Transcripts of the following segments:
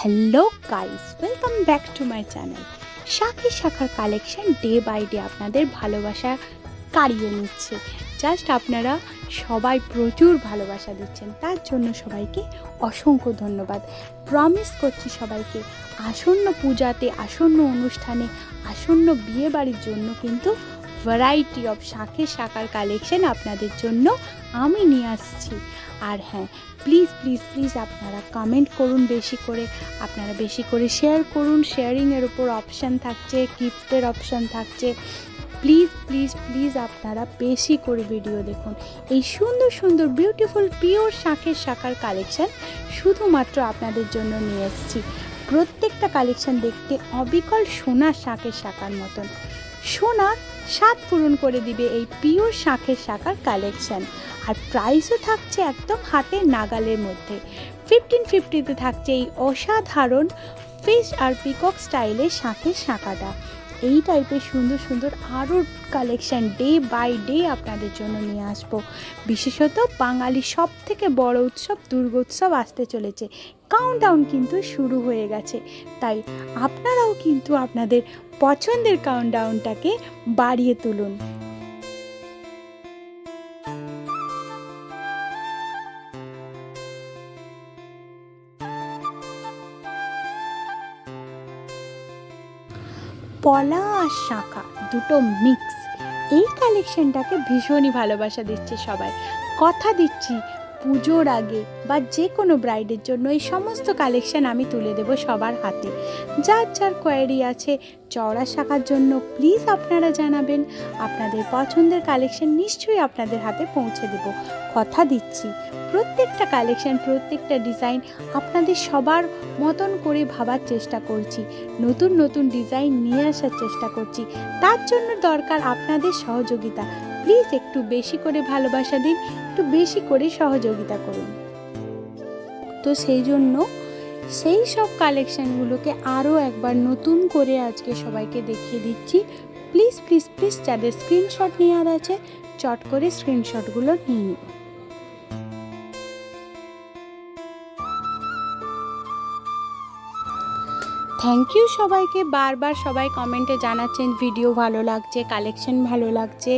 Hello guys, welcome back to my channel. শাখের শাখার collection day by day আপনাদের ভালোবাসা কাড়িয়ে নিচ্ছে। জাস্ট আপনারা সবাই প্রচুর ভালোবাসা দিচ্ছেন, তার জন্য সবাইকে অসংখ্য ধন্যবাদ। প্রমিস করছি সবাইকে আসন্ন পূজাতে, আসন্ন অনুষ্ঠানে, আসন্ন বিয়ে বাড়ির জন্য কিন্তু ভ্যারাইটি অফ শাখের শাখার কালেকশন আপনাদের জন্য আমি নিয়ে আসছি। আর হ্যাঁ, প্লিজ প্লিজ প্লিজ আপনারা কমেন্ট করুন বেশি করে, আপনারা বেশি করে শেয়ার করুন। শেয়ারিংয়ের ওপর অপশান থাকছে, গিফটের অপশান থাকছে। প্লিজ প্লিজ প্লিজ আপনারা বেশি করে ভিডিও দেখুন। এই সুন্দর সুন্দর বিউটিফুল পিওর শাখের শাখার কালেকশান শুধুমাত্র আপনাদের জন্য নিয়ে এসেছি। প্রত্যেকটা কালেকশান দেখতে অবিকল সোনার শাখের শাখার মতন। সোনার স্বাদ পূরণ করে দিবে এই পিওর শাখের শাখার কালেকশান। আর প্রাইসও থাকছে একদম হাতের নাগালের মধ্যে। 1550-তে থাকছে এই অসাধারণ ফিশ আর পিকক স্টাইলের শাখের শাখাটা। এই টাইপের সুন্দর সুন্দর আরও কালেকশান ডে বাই ডে আপনাদের জন্য নিয়ে আসবো। বিশেষত বাঙালির সব থেকে বড় উৎসব দুর্গোৎসব আসতে চলেছে। কাউন্টডাউন কিন্তু শুরু হয়ে গেছে, তাই আপনারাও কিন্তু আপনাদের পছন্দের কাউন্টডাউনটাকে বাড়িয়ে তুলুন। পলা আর শাখা দুটো মিক্স, এই কালেকশনটাকে ভীষণই ভালোবাসা দিচ্ছে সবাই। কথা দিচ্ছি পুজোর আগে বা যে কোনো ব্রাইডের জন্য এই সমস্ত কালেকশন আমি তুলে দেব সবার হাতে। যার যার কোয়ারি আছে চওড়া শাখার জন্য প্লিজ আপনারা জানাবেন। আপনাদের পছন্দের কালেকশন নিশ্চয়ই আপনাদের হাতে পৌঁছে দেব। কথা দিচ্ছি প্রত্যেকটা কালেকশন, প্রত্যেকটা ডিজাইন আপনাদের সবার মতন করে ভাবার চেষ্টা করছি। নতুন নতুন ডিজাইন নিয়ে আসার চেষ্টা করছি, তার জন্য দরকার আপনাদের সহযোগিতা। প্লিজ একটু বেশি করে ভালোবাসা দিন, একটু বেশি করে সহযোগিতা করুন। তো সেই জন্য সেই সব কালেকশানগুলোকে আরও একবার নতুন করে আজকে সবাইকে দেখিয়ে দিচ্ছি। প্লিজ প্লিজ প্লিজ যাদের স্ক্রিনশট নেওয়ার আছে চট করে স্ক্রিনশটগুলো নিয়ে নিন। থ্যাংক ইউ সবাইকে। বারবার সবাই কমেন্টে জানাচ্ছেন ভিডিও ভালো লাগছে, কালেকশন ভালো লাগছে,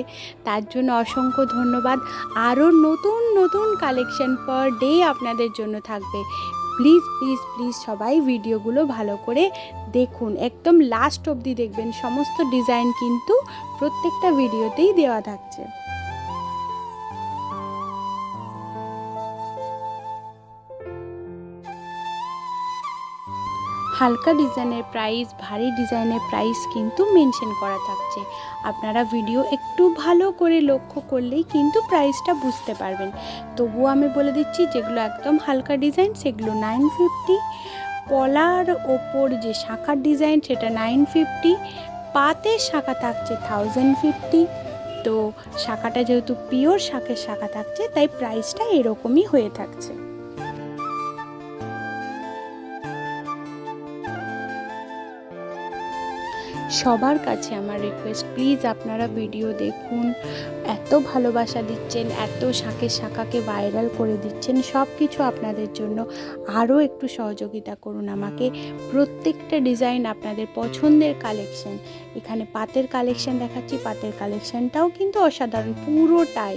তার জন্য অসংখ্য ধন্যবাদ। আরও নতুন নতুন কালেকশন পার ডে আপনাদের জন্য থাকবে। প্লিজ প্লিজ প্লিজ সবাই ভিডিওগুলো ভালো করে দেখুন, একদম লাস্ট অবধি দেখবেন। সমস্ত ডিজাইন কিন্তু প্রত্যেকটা ভিডিওতেই দেওয়া থাকছে। হালকা ডিজাইনের প্রাইস, ভারী ডিজাইনের প্রাইস কিন্তু মেনশন করা থাকছে। আপনারা ভিডিও একটু ভালো করে লক্ষ্য করলেই কিন্তু প্রাইসটা বুঝতে পারবেন। তবুও আমি বলে দিচ্ছি, যেগুলো একদম হালকা ডিজাইন সেগুলো 950, পলার ওপর যে শাখার ডিজাইন সেটা 950, পাতের শাখা থাকছে 1050। তো শাখাটা যেহেতু পিওর শাখের শাখা থাকছে তাই প্রাইসটা এরকমই হয়ে থাকছে। সবার কাছে আমার রিকোয়েস্ট, প্লিজ আপনারা ভিডিও দেখুন। এত ভালোবাসা দিচ্ছেন, এত শাখের শাখাকে ভাইরাল করে দিচ্ছেন, সব কিছু আপনাদের জন্য। আরও একটু সহযোগিতা করুন আমাকে। প্রত্যেকটা ডিজাইন আপনাদের পছন্দের কালেকশন। এখানে পাতের কালেকশন দেখাচ্ছি, পাতের কালেকশনটাও কিন্তু অসাধারণ পুরোটাই।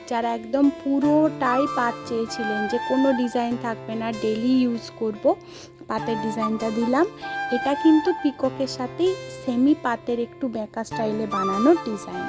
যারা একদম পুরোটাই পাত চেয়েছিলেন যে কোনো ডিজাইন থাকবে না, ডেলি ইউজ করব, পাতের ডিজাইনটা দিলাম। এটা কিন্তু পিককের সাথেই সেমি পাতের একটু বেঁকা স্টাইলে বানানো ডিজাইন।